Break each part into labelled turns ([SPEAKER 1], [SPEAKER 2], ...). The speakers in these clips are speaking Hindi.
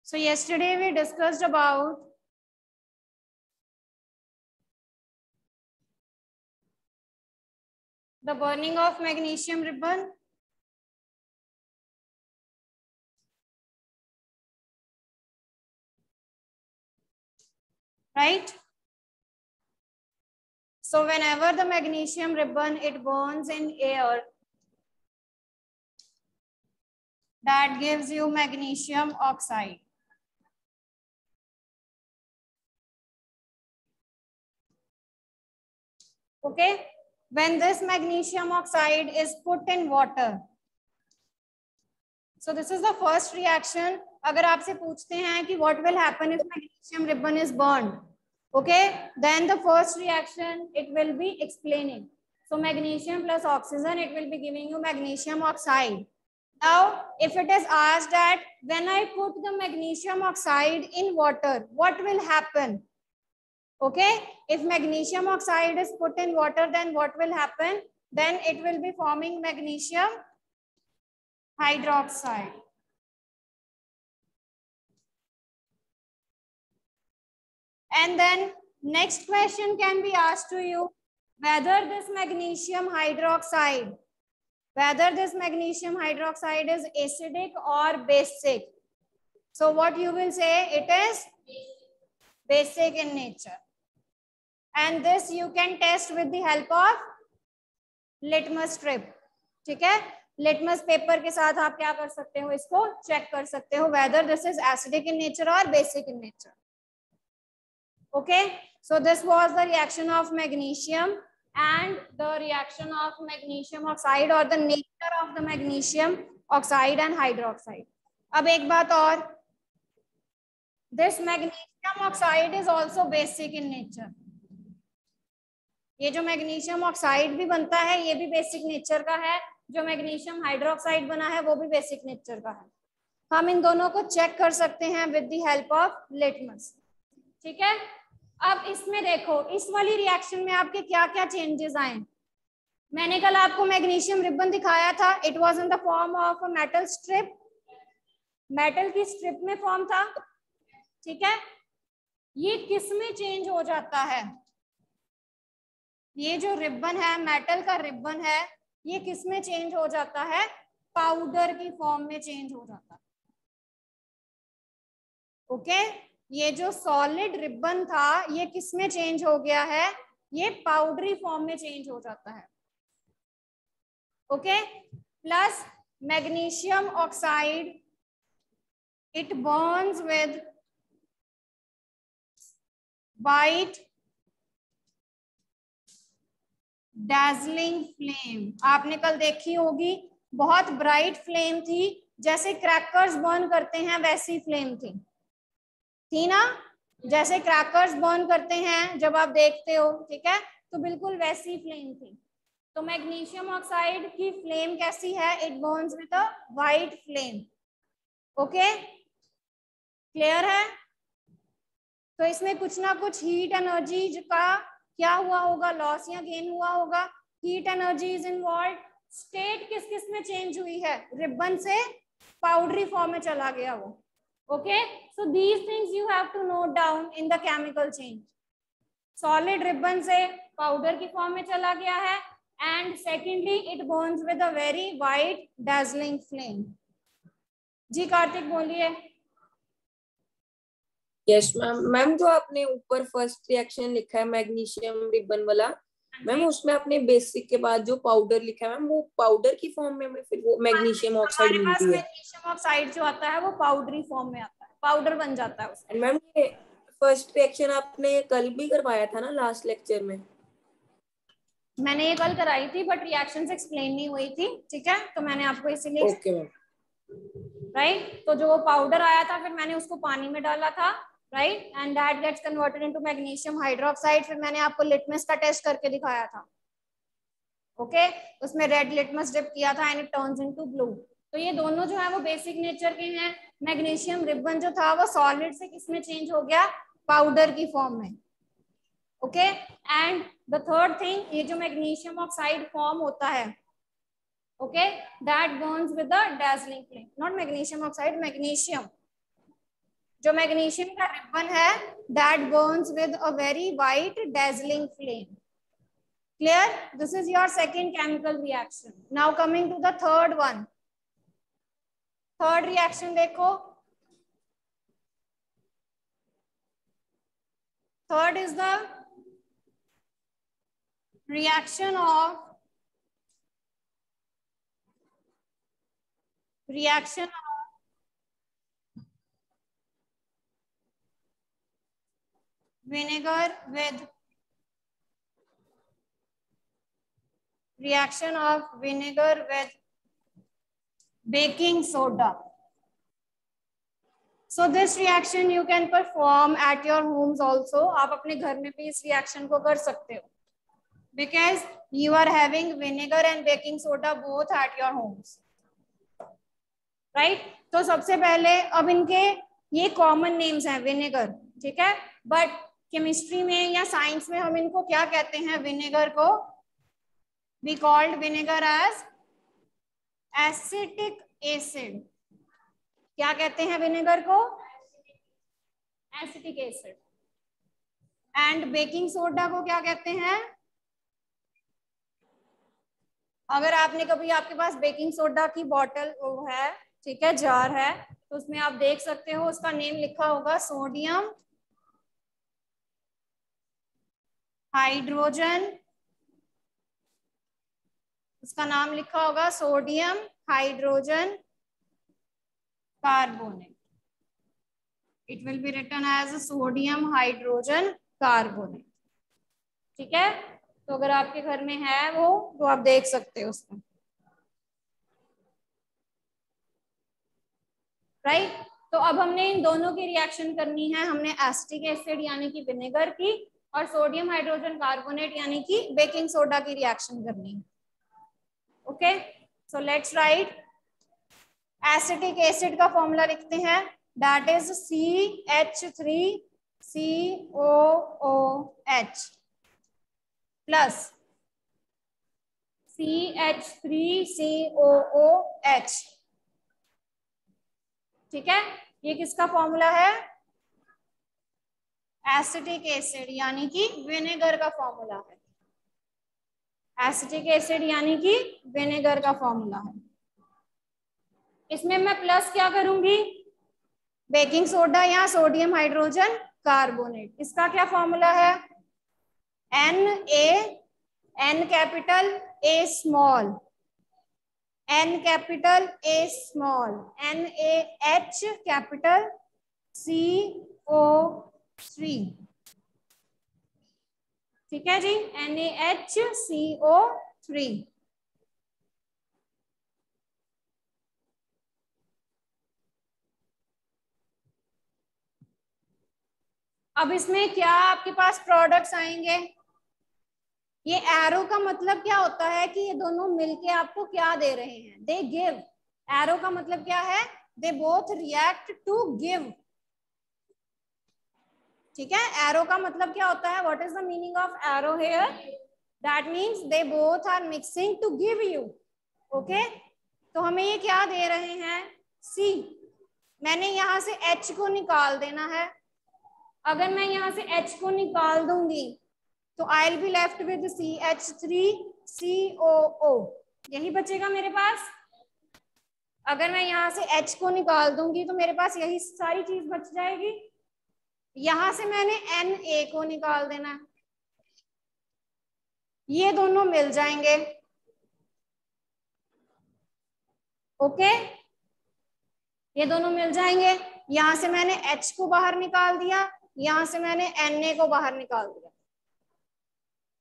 [SPEAKER 1] So yesterday we discussed about the burning of magnesium ribbon. Right? So whenever the magnesium ribbon, it burns in air, that gives you magnesium oxide. Okay? When this magnesium oxide is put in water, so this is the first reaction. अगर आपसे पूछते हैं कि what will happen if magnesium ribbon is burned, okay, then the first reaction it will be explaining. So magnesium plus oxygen, it will be giving you magnesium oxide. Now, if it is asked that when I put the magnesium oxide in water, what will happen? Okay, if magnesium oxide is put in water, then what will happen? Then it will be forming magnesium hydroxide. And then next question can be asked to you, whether this magnesium hydroxide is acidic or basic. So what you will say, it is basic in nature. And this you can test with the help of litmus strip. ठीक है, litmus paper के साथ आप क्या कर सकते हो, इसको check कर सकते हो whether this is acidic in nature or basic in nature. Okay, so this was the reaction of magnesium and the reaction of magnesium oxide or the nature of the magnesium oxide and hydroxide. अब एक बात और, this magnesium oxide is also basic in nature. ये जो मैग्नीशियम ऑक्साइड भी बनता है ये भी बेसिक नेचर का है, जो मैग्नीशियम हाइड्रोक्साइड बना है वो भी बेसिक नेचर का है. हम इन दोनों को चेक कर सकते हैं with the help of litmus. ठीक है, अब इसमें देखो इस वाली रिएक्शन में आपके क्या क्या चेंजेस आए. मैंने कल आपको मैग्नीशियम रिबन दिखाया था, it was in the form of a metal strip, metal की स्ट्रिप में फॉर्म था. ठीक है, ये किस में चेंज हो जाता है, ये जो रिबन है मेटल का रिबन है, ये किस में चेंज हो जाता है, पाउडर की फॉर्म में चेंज हो जाता है. ओके, ये जो सॉलिड रिबन था ये किस में चेंज हो गया है, ये पाउडरी फॉर्म में चेंज हो जाता है. Okay, plus magnesium oxide it burns with white dazzling flame. आपने कल देखी होगी, बहुत ब्राइट फ्लेम थी, जैसे क्रैकर्स बर्न करते हैं वैसी फ्लेम थी ना, जैसे क्रैकर्स बर्न करते हैं जब आप देखते हो. ठीक है, तो बिल्कुल वैसी फ्लेम थी. तो मैग्नीशियम ऑक्साइड की फ्लेम कैसी है, it burns with a white flame. Okay, clear है. तो इसमें कुछ ना कुछ हीट एनर्जी का क्या हुआ होगा, लॉस या गेन हुआ होगा. Heat energy is involve. State किस किस में चेंज हुई है, रिबन से पाउडरी फॉर्म में चला गया वो. Okay, so these things you have to note down in the chemical change. Solid ribbon से पाउडर की फॉर्म में चला गया है, and secondly it burns with a very white dazzling flame. जी कार्तिक बोलिए.
[SPEAKER 2] Yes ma'am. मैम जो आपने ऊपर फर्स्ट रिएक्शन लिखा है मैग्नीशियम रिबन वाला, मैम उसमें आपने बेसिक के बाद जो पाउडर लिखा है मैम, वो पाउडर की फॉर्म में फिर वो मैग्नीशियम ऑक्साइड मिलती है.
[SPEAKER 1] मैग्नीशियम ऑक्साइड जो आता है वो पाउडरी फॉर्म में आता है, पाउडर बन जाता है उसमें.
[SPEAKER 2] मैम ये फर्स्ट रिएक्शन आपने कल भी करवाया था ना लास्ट लेक्चर में.
[SPEAKER 1] मैंने ये कल कराई थी बट रिएक्शंस एक्सप्लेन नहीं हुई थी. ठीक है, तो मैंने आपको इसीलिए.
[SPEAKER 2] Okay ma'am.
[SPEAKER 1] राइट, तो जो वो पाउडर आया था फिर मैंने उसको पानी में डाला था, right, and that gets converted into magnesium hydroxide. फिर मैंने आपको लिटमस का टेस्ट करके दिखाया था. ओके, उसमें रेड लिटमस डिप किया था and it turns into blue. तो ये दोनों जो है वो बेसिक नेचर के हैं. मैग्नीशियम रिबन जो था वो सॉलिड से किस में चेंज हो गया, पाउडर की फॉर्म में. Okay, and the third thing, ये जो मैग्नीशियम ऑक्साइड फॉर्म होता है, okay, that burns with the dazzling flame. Not magnesium oxide, magnesium. जो मैग्नीशियम का रिबन है that burns with a very white dazzling flame. Clear? This is your second chemical reaction. Now coming to the third one. Third reaction देखो. Third is the reaction of vinegar with baking soda. So this reaction you can perform at your homes also. आप अपने घर में भी इस reaction को कर सकते हो. Because you are having vinegar and baking soda both at your homes. Right? तो सबसे पहले अब इनके ये कॉमन नेम्स हैं विनेगर, ठीक है, बट केमिस्ट्री में या साइंस में हम इनको क्या कहते हैं? विनेगर को we called vinegar as acetic acid. क्या कहते हैं विनेगर को? Acetic acid. And baking soda को क्या कहते हैं? अगर आपने कभी, आपके पास बेकिंग सोडा की बॉटल वो है, ठीक है, जार है, तो उसमें आप देख सकते हो उसका नेम लिखा होगा सोडियम हाइड्रोजन. उसका नाम लिखा होगा sodium hydrogen carbonate. It will be written as sodium hydrogen carbonate. ठीक है, तो अगर आपके घर में है वो तो आप देख सकते हो उसमें. राइट, तो अब हमने इन दोनों की रिएक्शन करनी है. हमने एसिटिक एसिड यानी कि विनेगर की और सोडियम हाइड्रोजन कार्बोनेट यानी कि बेकिंग सोडा की रिएक्शन करनी है. Okay, so let's write. Acetic acid का फॉर्मूला लिखते हैं, that is CH3COOH plus CH3COOH. ठीक है, ये किसका फॉर्मूला है? एसिटिक एसिड यानी कि विनेगर का फॉर्मूला है. एसिटिक एसिड यानी कि विनेगर का फॉर्मूला है. इसमें मैं प्लस क्या करूंगी? बेकिंग सोडा या सोडियम हाइड्रोजन कार्बोनेट. इसका क्या फॉर्मूला है? N capital A small, N capital A small, NaH capital CO3. ठीक है जी, NaHCO3. अब इसमें क्या आपके पास प्रोडक्ट्स आएंगे? ये एरो का मतलब क्या होता है कि ये दोनों मिलके आपको क्या दे रहे हैं? They give. एरो का मतलब क्या है? They both react to give. ठीक है, एरो का मतलब क्या होता है? What is the meaning of arrow here? That means they both are mixing to give you. Okay, तो हमें ये क्या दे रहे हैं? C. मैंने यहां से H को निकाल देना है. अगर मैं यहां से H को निकाल दूंगी तो I will be left with CH3COO. यही बचेगा मेरे पास. अगर मैं यहां से H को निकाल दूंगी तो मेरे पास यही सारी चीज बच जाएगी. यहां से मैंने Na को निकाल देना है. ये दोनों मिल जाएंगे. ओके, ये दोनों मिल जाएंगे. यहां से मैंने H को बाहर निकाल दिया, यहां से मैंने Na को बाहर निकाल दिया.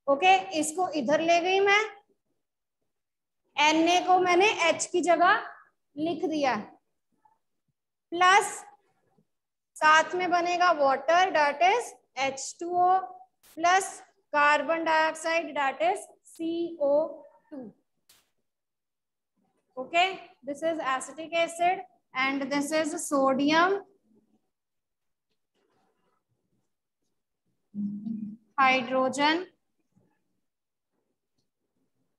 [SPEAKER 1] ओके, इसको इधर ले गई मैं. Na को मैंने H की जगह लिख दिया. प्लस साथ में बनेगा water, that is H2O plus carbon dioxide, that is CO2. Okay, this is acetic acid and this is sodium hydrogen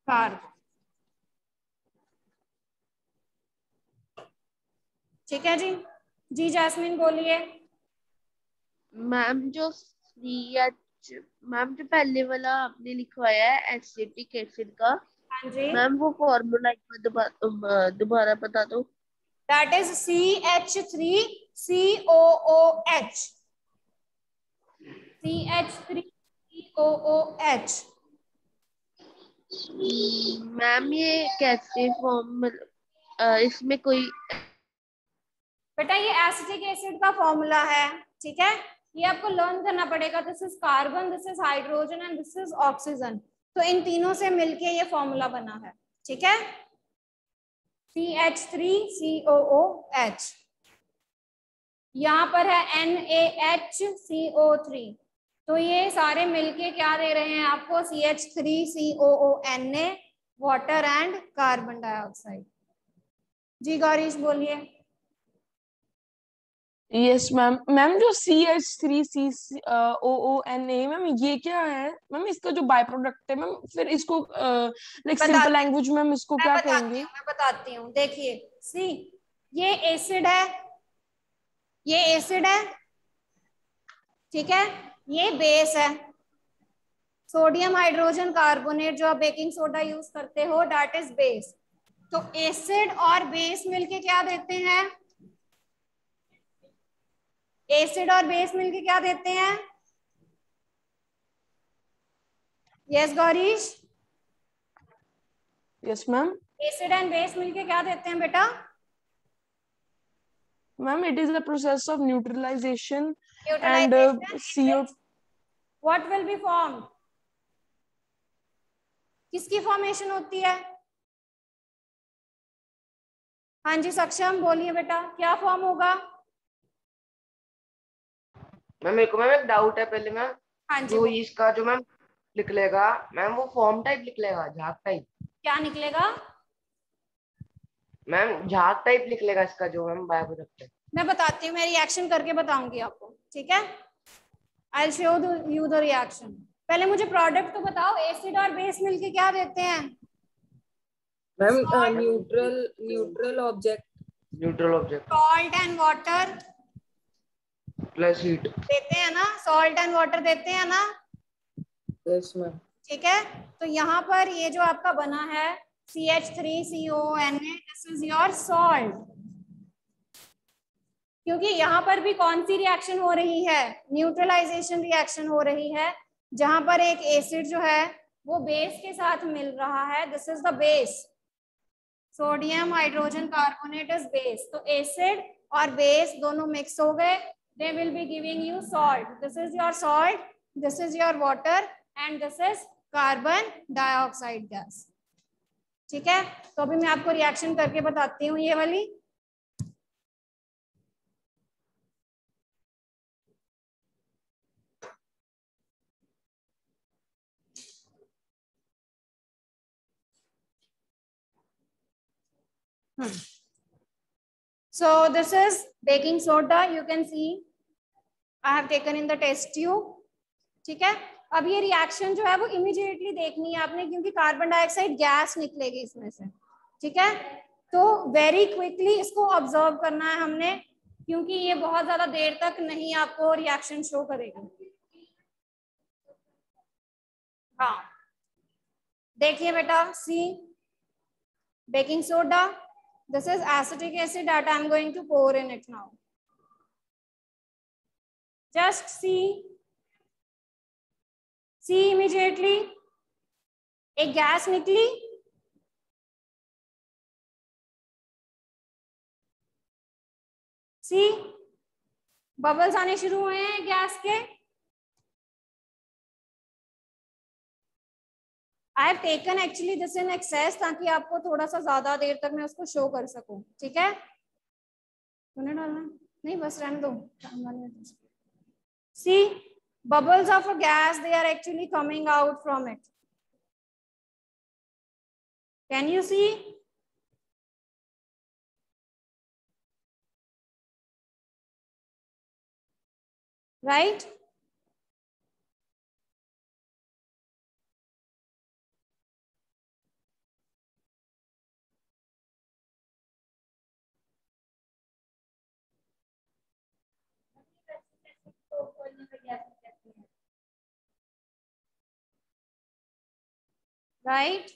[SPEAKER 1] carbon. ठीक है जी. जी जैस्मिन बोलिए.
[SPEAKER 3] मैम जो CH मैम जो पहले वाला आपने लिखवाया है एसिटिक एसिड का,
[SPEAKER 1] हाँ जी,
[SPEAKER 3] मैम वो फॉर्मूला एक बार दोबारा बता दो।
[SPEAKER 1] That is CH3COOH, CH3COOH।
[SPEAKER 3] Ma'am ये कैसे फॉर्म, इसमें कोई
[SPEAKER 1] बेटा ये एसिटिक एसिड का फॉर्मूला है, ठीक है, ये आपको लर्न करना पड़ेगा। This is carbon, this is hydrogen and this is oxygen. तो इन तीनों से मिलके ये फॉर्मूला बना है, ठीक है, CH3COOH। यहाँ पर है NaHCO3, तो ये सारे मिलके क्या दे रहे हैं आपको, CH3COONA, water and carbon dioxide. जी गौरीश बोलिए।
[SPEAKER 4] Yes ma'am. मैम जो CH3COONA, मैम ये क्या है मैम? इसका जो बाय प्रोडक्ट है मैम, फिर इसको लाइक सिंपल लैंग्वेज में हम इसको क्या कहेंगे?
[SPEAKER 1] मैं बताती हूँ, देखिए सी, ये एसिड है, ये एसिड है, ठीक है, ये बेस है, सोडियम हाइड्रोजन कार्बोनेट जो आप बेकिंग सोडा यूज करते हो, दैट इज बेस। तो एसिड और बेस मिलके क्या देते हैं, एसिड और बेस मिलके क्या देते हैं? Yes Gaurish,
[SPEAKER 4] yes ma'am.
[SPEAKER 1] Acid and base मिलके क्या देते हैं बेटा?
[SPEAKER 4] Ma'am it is the process of neutralisation and CO।
[SPEAKER 1] Neutralisation, what will be formed? किसकी फॉर्मेशन होती है? हाँ जी सक्षम बोलिए बेटा, क्या फॉर्म होगा?
[SPEAKER 5] मैम मेरे को मैम एक डाउट है पहले मैम।
[SPEAKER 1] हाँ जी,
[SPEAKER 5] जो इसका जो मैम निकलेगा मैम, वो फॉर्म टाइप निकलेगा, झाग टाइप?
[SPEAKER 1] क्या निकलेगा?
[SPEAKER 5] मैम झाग टाइप निकलेगा इसका जो मैम बायो प्रोडक्ट है।
[SPEAKER 1] मैं बताती हूँ, मैं रिएक्शन करके बताऊंगी आपको, ठीक है, I show you the reaction. पहले मुझे प्रोडक्ट तो बताओ, एसिड और बेस मिलके क्या देते हैं?
[SPEAKER 2] Ma'am neutral object.
[SPEAKER 5] Neutral object
[SPEAKER 1] salt and water
[SPEAKER 5] plus heat
[SPEAKER 1] देते हैं ना, सॉल्ट एंड वाटर देते हैं ना,
[SPEAKER 2] यस मैम।
[SPEAKER 1] ठीक है। तो यहाँ पर ये जो आपका बना है CH3CONA, this is your salt, क्योंकि यहाँ पर भी कौन सी रिएक्शन हो रही है, न्यूट्रलाइजेशन रिएक्शन हो रही है, जहां पर एक एसिड जो है वो बेस के साथ मिल रहा है, this is the base, sodium hydrogen carbonate is base. तो एसिड और बेस दोनों मिक्स हो गए, they will be giving you salt, this is your salt, this is your water and this is carbon dioxide gas, ठीक है। तो अभी मैं आपको रिएक्शन करके बताती हूँ ये वाली। So this is baking soda, you can see I have taken in the test tube, ठीक है। अब ये रिएक्शन जो है वो इमीडिएटली देखनी है आपने, क्योंकि कार्बन डाइऑक्साइड गैस निकलेगी इसमें से, ठीक है। तो वेरी क्विकली इसको ऑब्जर्व करना है हमने, क्योंकि ये बहुत ज्यादा देर तक नहीं आपको रिएक्शन शो करेगा। हाँ देखिए बेटा, सी baking soda, this is acetic acid that I am going to pour in it now. Just see immediately एक गैस निकली, सी बबल्स आने शुरू हुए हैं गैस के। I have taken actually this in excess, ताकि आपको थोड़ा सा ज्यादा देर तक मैं उसको शो कर सकूं, ठीक है। तूने डालना नहीं, बस रहने दो। सी bubbles of a gas, they are actually coming out from it. Can you see? Right? Right.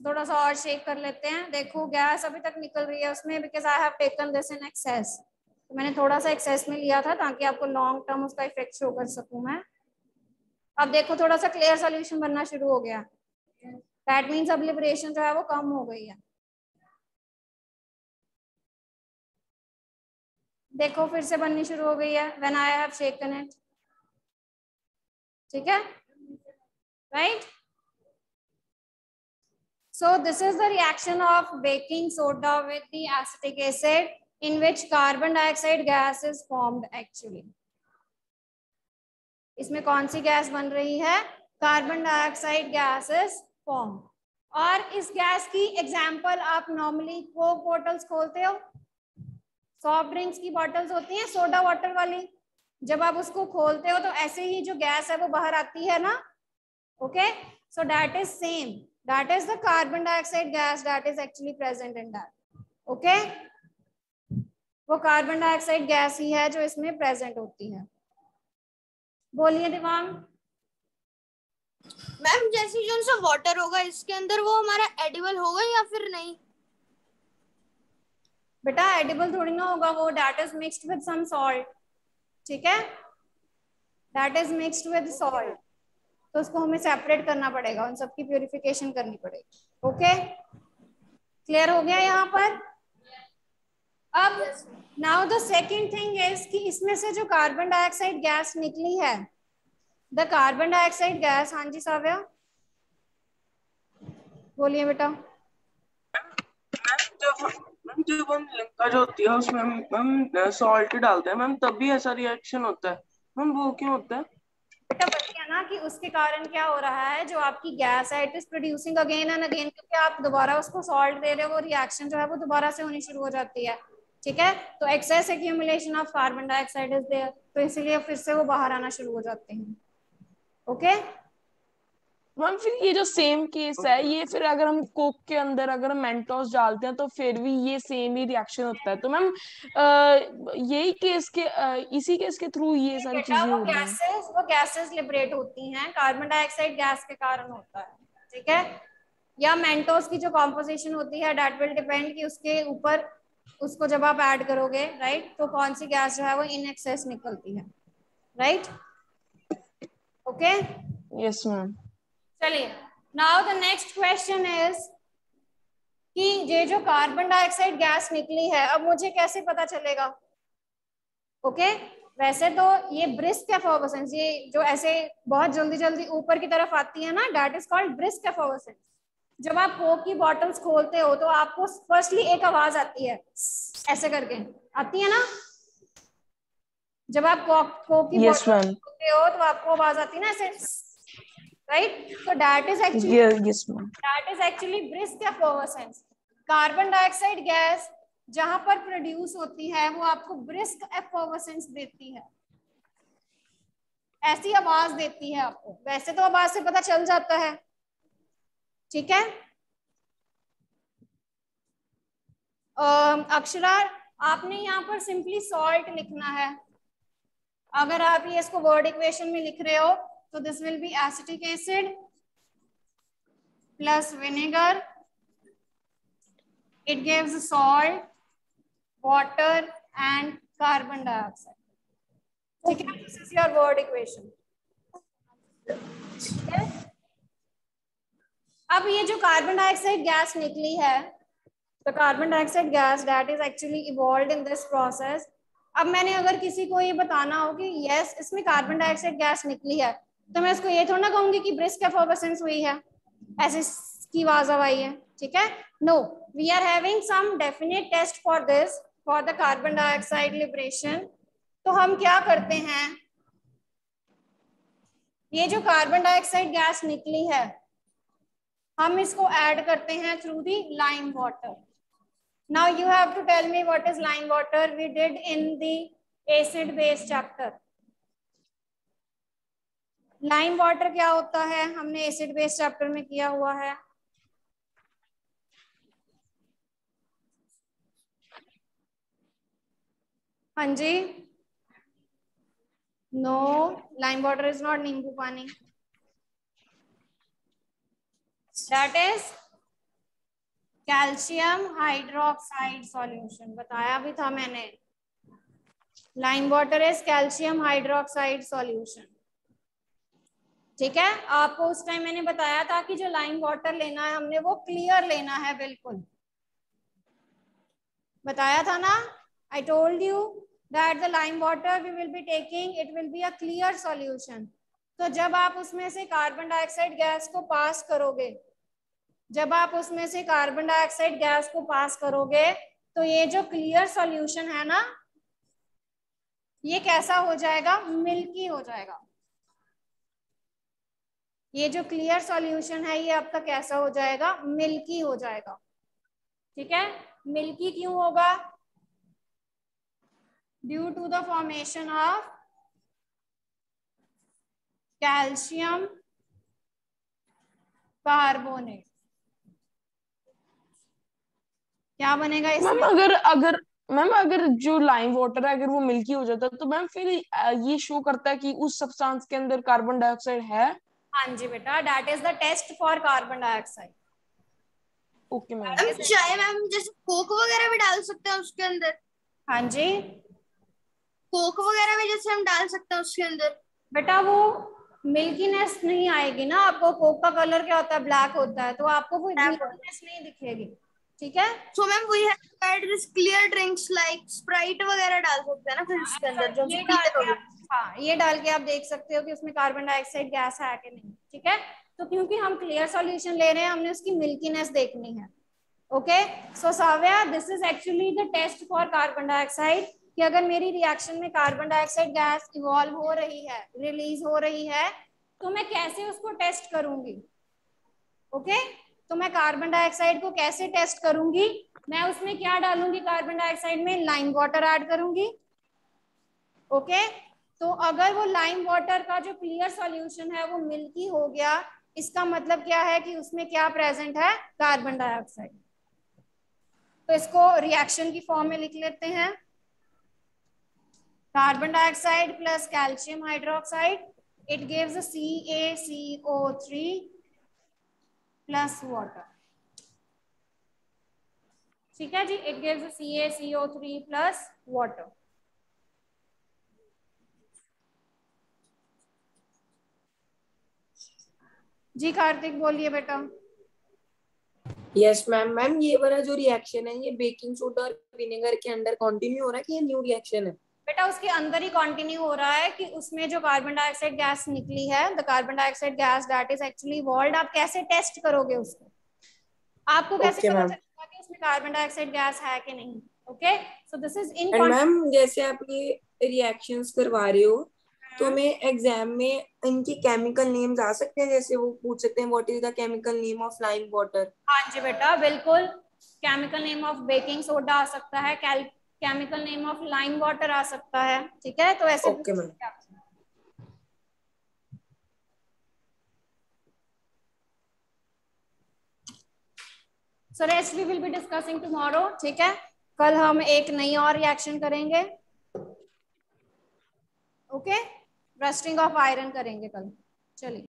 [SPEAKER 1] थोड़ा सा और शेक कर लेते हैं। देखो गैस अभी तक निकल रही है उसमें, because I have taken this in excess. तो मैंने थोड़ा सा एक्सेस में लिया था ताकि आपको लॉन्ग टर्म उसका इफेक्ट शो कर सकूं मैं। अब देखो थोड़ा सा क्लियर सोल्यूशन बनना शुरू हो गया, दैट मीन्स अब लिबरेशन जो है वो कम हो गई है। देखो फिर से बननी शुरू हो गई है when I have shaken it. ठीक है, right. So this is the reaction of baking soda with the acetic acid in which carbon dioxide gas is formed actually. इसमें कौन सी गैस बन रही है? Carbon dioxide gas is form. और इस गैस की एग्जांपल आप नॉर्मली कोक बॉटल्स खोलते हो, सॉफ्ट ड्रिंक्स की बॉटल्स होती हैं सोडा वाटर वाली, जब आप उसको खोलते हो तो ऐसे ही जो गैस है वो बाहर आती है ना। Okay, so that is same, that is the carbon dioxide gas that is actually present in that. okay, वो कार्बन डाइऑक्साइड गैस ही है जो इसमें प्रेजेंट होती है। बोलिए दिवांग।
[SPEAKER 6] मैम जैसे जो सा वाटर होगा इसके अंदर वो हमारा एडिबल होगा या फिर नहीं?
[SPEAKER 1] बेटा एडिबल थोड़ी ना होगा वो, that is mixed with some salt. ठीक है, that is mixed with salt, तो उसको हमें सेपरेट करना पड़ेगा, उन सबकी प्यूरिफिकेशन करनी पड़ेगी। ओके, क्लियर हो गया यहाँ पर? अब now the second thing is कि इसमें से जो कार्बन डाइऑक्साइड गैस निकली है, द कार्बन डाइऑक्साइड गैस, हाँ जी साव्या बोलिए बेटा।
[SPEAKER 4] जब हम लिंकर होती है उसमें हम सॉल्ट डालते हैं मैम, तभी ऐसा रिएक्शन होता है मैम, वो क्यों होता है?
[SPEAKER 1] बेटा बताइए ना कि उसके कारण क्या हो रहा है, जो आपकी गैस है it is producing again and again, क्योंकि आप दोबारा उसको सॉल्ट दे रहे हो, वो रिएक्शन जो है वो दोबारा से होनी शुरू हो जाती है। ठीक है, तो excess accumulation of carbon dioxide is there, तो इसीलिए फिर से वो बाहर आना शुरू हो जाते हैं। ओके
[SPEAKER 4] मैम फिर ये जो सेम केस है, ये फिर अगर हम कोक के अंदर अगर हम मेंटोस डालते हैं तो फिर भी ये सेम ही रिएक्शन होता है। तो मैम यही केस के इसी केस के थ्रू ये सारी
[SPEAKER 1] बेटा,
[SPEAKER 4] चीजें हो रही हैं।
[SPEAKER 1] वो गैसेस लिबरेट होती हैं, कार्बन डाइऑक्साइड गैस के कारण होता है। ठीक है, या मेंटोस की जो कॉम्पोजिशन होती है दैट विल डिपेंड कि उसके ऊपर उसको जब आप ऐड करोगे राइट, तो कौन सी गैस जो है वो इन एक्सेस निकलती है। Right, okay
[SPEAKER 4] yes ma'am.
[SPEAKER 1] चलिए, now the next question is कि ये जो कार्बन डाइऑक्साइड गैस निकली है, अब मुझे कैसे पता चलेगा? ओके, वैसे तो ये ब्रिस्क एफर्वेसेंस, ये जो ऐसे बहुत जल्दी जल्दी ऊपर की तरफ आती है ना, दैट इज कॉल्ड ब्रिस्क एफर्वेसेंस। जब आप कोक की बॉटल्स खोलते हो तो आपको फर्स्टली एक आवाज आती है, ऐसे करके आती है ना। जब आप कोक की
[SPEAKER 4] यस
[SPEAKER 1] बॉटल
[SPEAKER 4] मैम।
[SPEAKER 1] खोलते हो तो आपको आवाज आती है ना ऐसे, right. so that is actually
[SPEAKER 4] yes ma'am.
[SPEAKER 1] that is actually brisk effervescence. Carbon dioxide gas जहां पर प्रोड्यूस होती है वो आपको ब्रिस्क एफर्वेसेंस देती है, ऐसी आवाज देती है आपको। वैसे तो आवाज से पता चल जाता है। ठीक है, अक्षरा आपने यहाँ पर सिंपली सॉल्ट लिखना है। अगर आप ये इसको वर्ड इक्वेशन में लिख रहे हो तो this will be acetic acid plus vinegar, it gives salt, water and carbon dioxide. ठीक है, this is your word equation. अब ये जो कार्बन डाइऑक्साइड गैस निकली है, तो carbon dioxide gas that is actually evolved in this process. अब मैंने अगर किसी को ये बताना हो कि यस इसमें कार्बन डाइऑक्साइड गैस निकली है, तो मैं उसको ये थोड़ा ना कहूंगी कि ब्रिस्क एफर्वेसेंस हुई है, ऐसे की आवाज आई है। ठीक है, no, we are having some definite test for this, for the carbon dioxide liberation. तो हम क्या करते हैं, ये जो कार्बन डाइऑक्साइड गैस निकली है हम इसको ऐड करते हैं through the lime water. Now you have to tell me what is lime water. We did in the acid base chapter. Lime water क्या होता है, हमने acid base chapter में किया हुआ है। हाँ जी, no, lime water is not नींबू पानी। That is calcium hydroxide solution. बताया भी था मैंने, lime water is calcium hydroxide solution. ठीक है, आपको उस टाइम मैंने बताया था कि जो लाइम वाटर लेना है हमने वो क्लियर लेना है, बिल्कुल बताया था ना। I told you that the lime water we will be taking, it will be a clear solution. तो जब आप उसमें से कार्बन डाइऑक्साइड गैस को पास करोगे, जब आप उसमें से कार्बन डाइऑक्साइड गैस को पास करोगे तो ये जो क्लियर सॉल्यूशन है ना, ये कैसा हो जाएगा? मिल्की हो जाएगा। ये जो क्लियर सॉल्यूशन है ये आपका कैसा हो जाएगा? मिल्की हो जाएगा। ठीक है, मिल्की क्यों होगा? Due to the formation of calcium carbonate. क्या बनेगा इसमें?
[SPEAKER 4] मैम अगर जो लाइम वाटर है अगर वो मिल्की हो जाता है तो मैम फिर ये शो करता है कि उस सब्सटेंस के अंदर कार्बन डाइऑक्साइड है।
[SPEAKER 1] हाँ जी बेटा, that is the test for carbon dioxide.
[SPEAKER 4] Okay ma'am.
[SPEAKER 6] हम चाहे मैम जैसे कोक वगैरह भी डाल सकते हैं उसके अंदर।
[SPEAKER 1] हाँ जी,
[SPEAKER 6] कोक वगैरह भी जैसे हम डाल सकते हैं उसके अंदर।
[SPEAKER 1] बेटा वो मिल्कीनेस नहीं आएगी ना आपको। कोक का कलर क्या होता है? ब्लैक होता है, तो आपको कोई मिल्कीनेस नहीं दिखेगी। ठीक है,
[SPEAKER 6] so ma'am we have add this clear drinks like Sprite वगैरह डाल सकते हैं ना फिर इसके अंदर जो
[SPEAKER 1] ये डाल
[SPEAKER 6] क्लियर
[SPEAKER 1] के
[SPEAKER 6] होगी।
[SPEAKER 1] आप, हाँ ये डाल के आप देख सकते हो कि उसमें कार्बन डाइऑक्साइड गैस है कि नहीं। ठीक है, तो क्योंकि हम क्लियर सॉल्यूशन ले रहे हैं, हमने उसकी मिल्कीनेस देखनी है। Okay, so Saavya, this is actually the test for carbon dioxide, कि अगर मेरी रिएक्शन में कार्बन डाइऑक्साइड गैस इवॉल्व हो रही है, रिलीज हो रही है, तो मैं कैसे उसको टेस्ट करूंगी। ओके, तो मैं कार्बन डाइऑक्साइड को कैसे टेस्ट करूंगी? मैं उसमें क्या डालूंगी? कार्बन डाइऑक्साइड में लाइम वाटर ऐड करूंगी। ओके, तो अगर वो लाइम वाटर का जो क्लियर सॉल्यूशन है वो मिल्की हो गया, इसका मतलब क्या है कि उसमें क्या प्रेजेंट है? Carbon dioxide. तो इसको रिएक्शन की फॉर्म में लिख लेते हैं। Carbon dioxide plus calcium hydroxide, it gives CaCO3 plus water. ठीक है जी, it gives CaCO3 plus water. जी कार्तिक बोलिए बेटा।
[SPEAKER 2] Yes ma'am. मैम ये वाला जो रिएक्शन है ये बेकिंग सोडा और विनेगर के अंदर कंटिन्यू हो रहा है कि ये न्यू रिएक्शन है?
[SPEAKER 1] बेटा उसके अंदर ही कंटिन्यू हो रहा है कि उसमें जो कार्बन डाइऑक्साइड गैस निकली है, the carbon dioxide gas that is actually evolved, आप कैसे टेस्ट करोगे उसको? आपको कैसे
[SPEAKER 2] ओके
[SPEAKER 1] पता
[SPEAKER 2] मैम।
[SPEAKER 1] चलेगा कि उसमें कार्बन डाइऑक्साइड गैस है कि नहीं? Okay, so this is in
[SPEAKER 2] and ma'am जैसे आप ये रिएक्शंस करवा रहे हो तो हमें एग्जाम में इनकी केमिकल नेम्स आ सकते हैं, जैसे वो पूछ सकते हैं what is the chemical name of lime water?
[SPEAKER 1] हाँ जी बेटा, बिल्कुल। Chemical name of baking soda आ सकता है, chemical name of lime water आ सकता है। ठीक है, तो ऐसे
[SPEAKER 2] okay ma'am.
[SPEAKER 1] So rest we will be discussing tomorrow. ठीक है, कल हम एक नई और रिएक्शन करेंगे। ओके, रस्टिंग ऑफ आयरन करेंगे कल। चलिए।